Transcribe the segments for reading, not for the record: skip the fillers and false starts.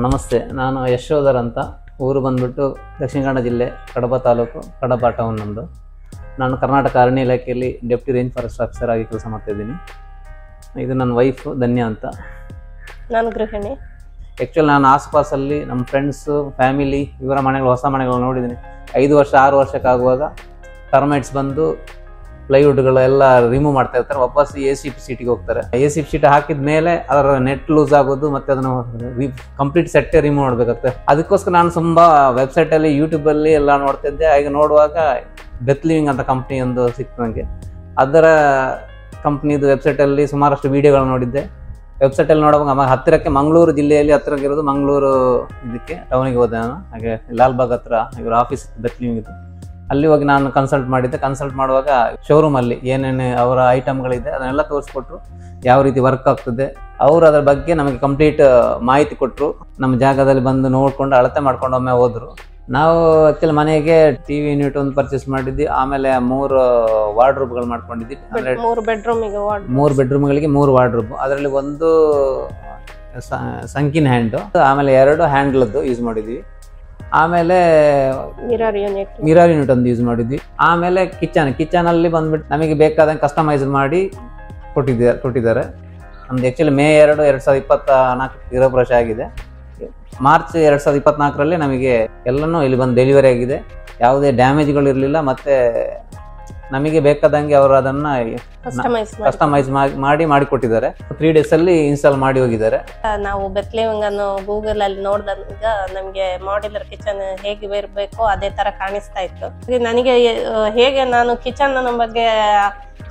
ನಮಸ್ತೆ, ನಾನು ಯಶೋಧರ್ ಅಂತ. ಊರು ಬಂದ್ಬಿಟ್ಟು ದಕ್ಷಿಣ ಕನ್ನಡ ಜಿಲ್ಲೆ, ಕಡಬ ತಾಲೂಕು, ಕಡಬ ಟೌನ್ ನಮ್ಮದು. ನಾನು ಕರ್ನಾಟಕ ಅರಣ್ಯ ಇಲಾಖೆಯಲ್ಲಿ ಡೆಪ್ಟಿ ರೇಂಜ್ ಫಾರೆಸ್ಟ್ ಆಫೀಸರ್ ಆಗಿ ಕೆಲಸ ಮಾಡ್ತಾಯಿದ್ದೀನಿ. ಇದು ನನ್ನ ವೈಫು ಧನ್ಯ ಅಂತ. ನಾನು ಗೃಹಿಣಿ. ಆ್ಯಕ್ಚುಲಿ ನಾನು ಆಸುಪಾಸಲ್ಲಿ ನಮ್ಮ ಫ್ರೆಂಡ್ಸು, ಫ್ಯಾಮಿಲಿ ಇವರ ಮನೆಗಳು, ಹೊಸ ಮನೆಗಳು ನೋಡಿದ್ದೀನಿ. 5 ವರ್ಷ 6 ವರ್ಷಕ್ಕಾಗುವಾಗ ಟರ್ಮೈಟ್ಸ್ ಬಂದು ಪ್ಲೈವುಡ್ಗಳೆಲ್ಲ ರಿಮೂವ್ ಮಾಡ್ತಾ ಇರ್ತಾರೆ. ವಾಪಸ್ ACP ಶೀಟಿಗೆ ಹೋಗ್ತಾರೆ. ACP ಶೀಟ್ ಹಾಕಿದ ಮೇಲೆ ಅದರ ನೆಟ್ ಲೂಸ್ ಆಗೋದು, ಮತ್ತು ಅದನ್ನು ಕಂಪ್ಲೀಟ್ ಸೆಟ್ಟೇ ರಿಮೂವ್ ಮಾಡಬೇಕಾಗ್ತದೆ. ಅದಕ್ಕೋಸ್ಕರ ನಾನು ತುಂಬ ವೆಬ್ಸೈಟಲ್ಲಿ, ಯೂಟ್ಯೂಬಲ್ಲಿ ಎಲ್ಲ ನೋಡ್ತಿದ್ದೆ. ಈಗ ನೋಡುವಾಗ ಡೆತ್ ಲಿವಿಂಗ್ ಅಂತ ಕಂಪ್ನಿ ಒಂದು ಸಿಕ್ತು ನನಗೆ. ಅದರ ಕಂಪ್ನಿದು ವೆಬ್ಸೈಟಲ್ಲಿ ಸುಮಾರಷ್ಟು ವೀಡಿಯೋಗಳು ನೋಡಿದ್ದೆ. ವೆಬ್ಸೈಟಲ್ಲಿ ನೋಡುವಾಗ ಹತ್ತಿರಕ್ಕೆ ಮಂಗಳೂರು ಜಿಲ್ಲೆಯಲ್ಲಿ ಹತ್ತಿರಕ್ಕೆ ಇರೋದು ಮಂಗಳೂರು ಇದಕ್ಕೆ ಟೌನಿಗೆ ಹೋದೆ ನಾನು. ಹಾಗೆ ಲಾಲ್ಬಾಗ್ ಹತ್ರ ಇವರ ಆಫೀಸ್ ಡೆತ್ ಲಿವಿಂಗ್ ಇತ್ತು. ಅಲ್ಲಿ ಹೋಗಿ ನಾನು ಕನ್ಸಲ್ಟ್ ಮಾಡಿದ್ದೆ. ಕನ್ಸಲ್ಟ್ ಮಾಡುವಾಗ ಶೋರೂಮಲ್ಲಿ ಏನೇನು ಅವರ ಐಟಮ್ಗಳಿದೆ ಅದನ್ನೆಲ್ಲ ತೋರಿಸ್ಕೊಟ್ರು, ಯಾವ ರೀತಿ ವರ್ಕ್ ಆಗ್ತದೆ. ಅವರು ಅದರ ಬಗ್ಗೆ ನಮಗೆ ಕಂಪ್ಲೀಟ್ ಮಾಹಿತಿ ಕೊಟ್ಟರು. ನಮ್ಮ ಜಾಗದಲ್ಲಿ ಬಂದು ನೋಡಿಕೊಂಡು ಅಳತೆ ಮಾಡ್ಕೊಂಡು ಒಮ್ಮೆ ಹೋದರು. ನಾವು ಆ್ಯಕ್ಚುಲಿ ಮನೆಗೆ TV ಯೂನಿಟ್ ಒಂದು ಪರ್ಚೇಸ್ ಮಾಡಿದ್ವಿ. ಆಮೇಲೆ 3 ವಾರ್ಡ್ರೋಬ್ಗಳು ಮಾಡ್ಕೊಂಡಿದ್ವಿ. ಅಂದರೆ 3 ಬೆಡ್ರೂಮ್ಗಳಿಗೆ 3 ವಾರ್ಡ್ರೋಬ್. ಅದರಲ್ಲಿ ಒಂದು ಸಂಕಿನ್ ಹ್ಯಾಂಡು, ಆಮೇಲೆ 2 ಹ್ಯಾಂಡ್ಲದ್ದು ಯೂಸ್ ಮಾಡಿದ್ವಿ. ಆಮೇಲೆ ಮಿರರ್ ಯೂನಿಟ್ ಒಂದು ಯೂಸ್ ಮಾಡಿದ್ವಿ. ಆಮೇಲೆ ಕಿಚನಲ್ಲಿ ಬಂದ್ಬಿಟ್ಟು ನಮಗೆ ಬೇಕಾದಂಗೆ ಕಸ್ಟಮೈಸ್ ಮಾಡಿ ಕೊಟ್ಟಿದ್ದಾರೆ. ನಮ್ದು ಆ್ಯಕ್ಚುಲಿ ಮೇ 2, 2024 ಗೃಹಪ್ರವೇಶ ಆಗಿದೆ. ಮಾರ್ಚ್ 2024ರಲ್ಲಿ ನಮಗೆ ಎಲ್ಲನೂ ಇಲ್ಲಿ ಬಂದು ಡೆಲಿವರಿ ಆಗಿದೆ. ಯಾವುದೇ ಡ್ಯಾಮೇಜ್ಗಳು ಇರಲಿಲ್ಲ. ಮತ್ತು ನಮಗೆ ಬೇಕಾದಂಗೆ ಅವರು ಅದನ್ನು ಕಸ್ಟಮೈಸ್ ಮಾಡಿಕೊಟ್ಟಿದ್ದಾರೆ. 3 ಡೇಸಲ್ಲಿ ಇನ್ಸ್ಟಾಲ್ ಮಾಡಿ ಹೋಗಿದ್ದಾರೆ. ನಾವು ಬೆತ್ ಲಿವಿಂಗ್ ಅನ್ನು ಗೂಗಲ್ ಅಲ್ಲಿ ನೋಡಿದಾಗ ನಮಗೆ ಮಾಡ್ಯುಲರ್ ಕಿಚನ್ ಹೇಗೆ ಇರಬೇಕು ಅದೇ ತರ ಕಾಣಿಸ್ತಾ ಇತ್ತು. ನನಗೆ ಹೇಗೆ ನಾನು ಕಿಚನ್ ಬಗ್ಗೆ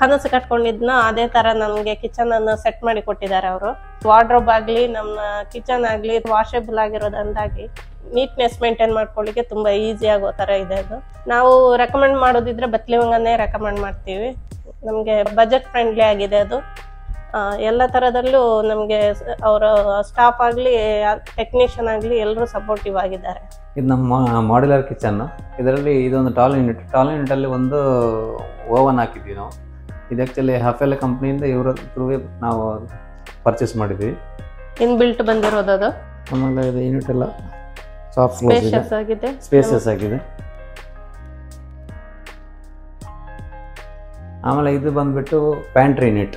ಕನಸು ಕಟ್ಕೊಂಡಿದ್ನೋ ಅದೇ ತರ ನಮಗೆ ಕಿಚನ್ ಅನ್ನು ಸೆಟ್ ಮಾಡಿ ಕೊಟ್ಟಿದ್ದಾರೆ ಅವರು. ವಾರ್ಡ್ರೋಬ್ ಆಗ್ಲಿ, ನಮ್ಮ ಕಿಚನ್ ಆಗ್ಲಿ ವಾಷೇಬಲ್ ಆಗಿರೋದ್ರಿಂದಾಗಿ ನೀಟ್ನೆಸ್ ಮೇಂಟೈನ್ ಮಾಡ್ಕೊಳ್ಳಿಕ್ಕೆ ತುಂಬಾ ಈಸಿ ಆಗೋ ತರ ಇದೆ ಅದು. ನಾವು ರೆಕಮೆಂಡ್ ಮಾಡೋದಿದ್ರೆ ಬೆತ್ ಲಿವಿಂಗ್ ಅನ್ನೇ ರೆಕಮೆಂಡ್ ಮಾಡ್ತೀವಿ. ನಮಗೆ ಬಜೆಟ್ ಫ್ರೆಂಡ್ಲಿ ಆಗಿದೆ ಅದು. ಎಲ್ಲ ಥರದಲ್ಲೂ ನಮಗೆ ಅವರ ಸ್ಟಾಫ್ ಆಗಲಿ, ಟೆಕ್ನಿಷಿಯನ್ ಆಗಲಿ ಎಲ್ಲರೂ ಸಪೋರ್ಟಿವ್ ಆಗಿದ್ದಾರೆ. ಇದು ನಮ್ಮ ಮಾಡ್ಯುಲರ್ ಕಿಚನ್ನು. ಇದರಲ್ಲಿ ಇದೊಂದು ಟಾಲ್ ಯೂನಿಟಲ್ಲಿ ಒಂದು ಓವನ್ ಹಾಕಿದ್ವಿ ನಾವು. ಇದು ಆ್ಯಕ್ಚುಲಿ ಹಫೆಲೆ ಕಂಪ್ನಿಯಿಂದ ಇವರ ಥ್ರೂವೇ ನಾವು ಪರ್ಚೇಸ್ ಮಾಡಿದ್ವಿ. ಇನ್ಬಿಲ್ಟ್ ಬಂದಿರೋದು ಅದು. ಆಮೇಲೆ ಇದು ಯೂನಿಟ್ ಎಲ್ಲ ಸಾಫ್ಟ್ ಸ್ಪೇಷಿಯಸ್ ಆಗಿದೆ. ಆಮೇಲೆ ಇದು ಬಂದ್ಬಿಟ್ಟು ಪ್ಯಾಂಟ್ರಿ ಯೂನಿಟ್.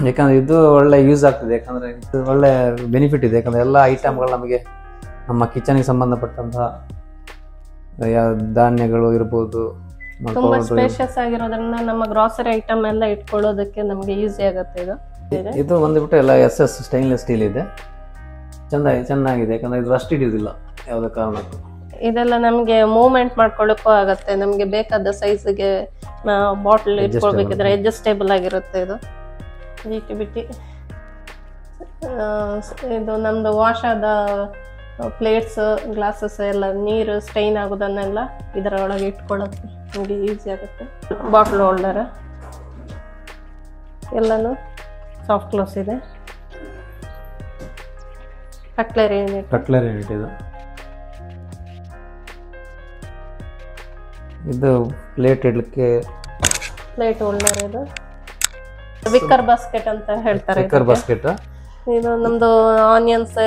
ಯಾಕಂದರೆ ಇದು ಒಳ್ಳೆ ಯೂಸ್ ಆಗ್ತದೆ. ಯಾಕಂದರೆ ಇದು ಒಳ್ಳೆ ಬೆನಿಫಿಟ್ ಇದೆ. ಯಾಕಂದರೆ ಎಲ್ಲ ಐಟಮ್ಗಳು ನಮಗೆ ನಮ್ಮ ಕಿಚನ್ಗೆ ಸಂಬಂಧಪಟ್ಟಂತಹ ಧಾನ್ಯಗಳು ಇರ್ಬೋದು, ತುಂಬಾ ಸ್ಪೇಷಿಯಸ್ ಆಗಿರೋದ್ರಿಂದ ನಮ್ಮ ಗ್ರಾಸರಿ ಐಟಮ್ ಎಲ್ಲ ಇಟ್ಕೊಳ್ಳೋದಕ್ಕೆ ನಮಗೆ ಈಸಿ ಆಗುತ್ತೆ. ಇದು ಬಂದ್ಬಿಟ್ಟು ಎಲ್ಲ SS ಸ್ಟೈನ್ಲೆಸ್ ಸ್ಟೀಲ್ ಇದೆ. ಚೆನ್ನಾಗಿದೆ. ಯಾಕಂದರೆ ಇದು ರಸ್ಟ್ ಹಿಡಿಯೋದಿಲ್ಲ ಯಾವುದೇ ಕಾರಣಕ್ಕೂ. ಇದೆಲ್ಲ ನಮಗೆ ಮೂವ್ಮೆಂಟ್ ಮಾಡ್ಕೊಳ್ಳೋಕ್ಕೂ ಆಗುತ್ತೆ. ನಮಗೆ ಬೇಕಾದ ಸೈಜ್ಗೆ ಬಾಟಲ್ ಇಟ್ಕೊಳ್ಬೇಕಿದ್ರೆ ಅಡ್ಜಸ್ಟೇಬಲ್ ಆಗಿರುತ್ತೆ. ಇದು ಬಿಟಿ ಇದು ನಮ್ದು ವಾಶ್ ಆದ ಪ್ಲೇಟ್ಸ್, ಗ್ಲಾಸಸ್ ಎಲ್ಲ ನೀರು ಸ್ಟೈನ್ ಆಗೋದನ್ನೆಲ್ಲ ಇದರ ಒಳಗೆ ಇಟ್ಕೊಳ್ಳೋದು ನಮಗೆ ಈಸಿ ಆಗುತ್ತೆ. ಬಾಟ್ಲ್ ಹೋಲ್ಡರ್ ಎಲ್ಲನೂ ಸಾಫ್ಟ್ ಕ್ಲೋಸ್ ಇದೆ. ಕಟ್ಲರಿ ಯೂನಿಟ್ ಇದು ಪ್ಲೇಟ್ ಇಡ್ಲಿಕ್ಕೆ ಪ್ಲೇಟ್ ಹೋಲ್ಡರ್. ಇದು ವಿಕ್ಕರ್ ಬಾಸ್ಕೆಟ್ ಅಂತ ಹೇಳ್ತಾರೆ. ಇದು ನಮ್ದು ಆನಿಯನ್ಸ್,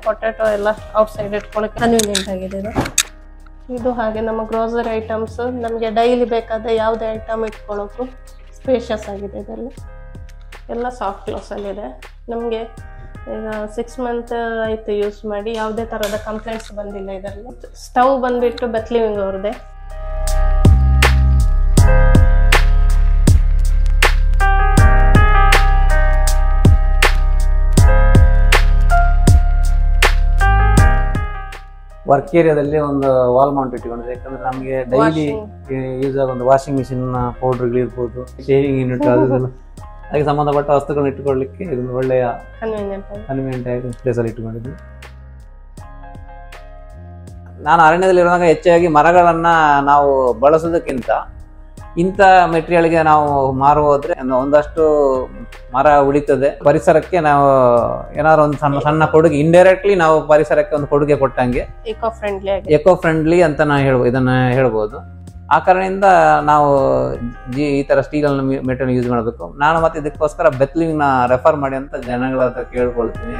ಪೊಟ್ಯಾಟೊ ಎಲ್ಲ ಔಟ್ಸೈಡ್ ಇಟ್ಕೊಳ್ಳೋಕೆ ಕನ್ವೀನಿಯಂಟ್ ಆಗಿದೆ ಇದು. ಹಾಗೆ ನಮ್ಮ ಗ್ರೋಸರಿ ಐಟಮ್ಸ್ ನಮಗೆ ಡೈಲಿ ಬೇಕಾದ ಯಾವುದೇ ಐಟಮ್ ಇಟ್ಕೊಳ್ಳೋಕ್ಕೂ ಸ್ಪೇಷಿಯಸ್ ಆಗಿದೆ. ಇದರಲ್ಲಿ ಎಲ್ಲ ಸಾಫ್ಟ್ ಕ್ಲೋಸಲ್ಲಿದೆ. ನಮಗೆ ಈಗ 6 ಮಂತ್ ಆಯಿತು ಯೂಸ್ ಮಾಡಿ. ಯಾವುದೇ ಥರದ ಕಂಪ್ಲೇಂಟ್ಸ್ ಬಂದಿಲ್ಲ ಇದರಲ್ಲಿ. ಸ್ಟವ್ ಬಂದುಬಿಟ್ಟು ಬೆತ್ ಲಿವಿಂಗ್ ಅವ್ರದ್ದೇ. ವರ್ಕ್ ಏರಿಯಾದಲ್ಲಿ ಒಂದು ವಾಲ್ ಮೌಂಟ್ ಇಟ್ಕೊಂಡಿದೆ. ಯಾಕಂದ್ರೆ ನಮಗೆ ಡೈಲಿ ಯೂಸ್ ಆಗೋ ಒಂದು ವಾಷಿಂಗ್ ಮಿಷಿನ್ ಪೌಡರ್ಗಳಿರ್ಬೋದು, ಶೇವಿಂಗ್ ಯೂನಿಟ್, ಅದೆಲ್ಲ ಅದಕ್ಕೆ ಸಂಬಂಧಪಟ್ಟ ವಸ್ತುಗಳನ್ನ ಇಟ್ಕೊಳ್ಳಿಕ್ಕೆ ಇದೊಂದು ಒಳ್ಳೆಯ ಕನ್ವೀನಿಯಂಟ್ ಆಗಿ ಪ್ಲೇಸಲ್ಲಿ ಇಟ್ಕೊಂಡಿದ್ವಿ. ನಾನು ಅರಣ್ಯದಲ್ಲಿರುವಾಗ ಹೆಚ್ಚಾಗಿ ಮರಗಳನ್ನು ನಾವು ಬಳಸೋದಕ್ಕಿಂತ ಇಂಥ ಮೆಟೀರಿಯಲ್ಗೆ ನಾವು ಮಾರು ಹೋದ್ರೆ ಒಂದಷ್ಟು ಮರ ಉಳಿತದೆ. ಪರಿಸರಕ್ಕೆ ನಾವು ಏನಾದ್ರು ಒಂದು ಸಣ್ಣ ಕೊಡುಗೆ, ಇಂಡೈರೆಕ್ಟ್ಲಿ ನಾವು ಪರಿಸರಕ್ಕೆ ಒಂದು ಕೊಡುಗೆ ಕೊಟ್ಟಂಗೆ ಎಕೋ ಫ್ರೆಂಡ್ಲಿ ಅಂತ ಇದನ್ನ ಹೇಳ್ಬೋದು. ಆ ಕಾರಣದಿಂದ ನಾವು ಈ ತರ ಸ್ಟೀಲ್ ಮೆಟೀರಿಯಲ್ ಯೂಸ್ ಮಾಡಬೇಕು. ನಾನು ಮತ್ತೆ ಇದಕ್ಕೋಸ್ಕರ ಬೆತ್ ಲಿವಿಂಗ್ ನ ರೆಫರ್ ಮಾಡಿ ಅಂತ ಜನಗಳ ಹತ್ರ ಕೇಳ್ಕೊಳ್ತೀನಿ.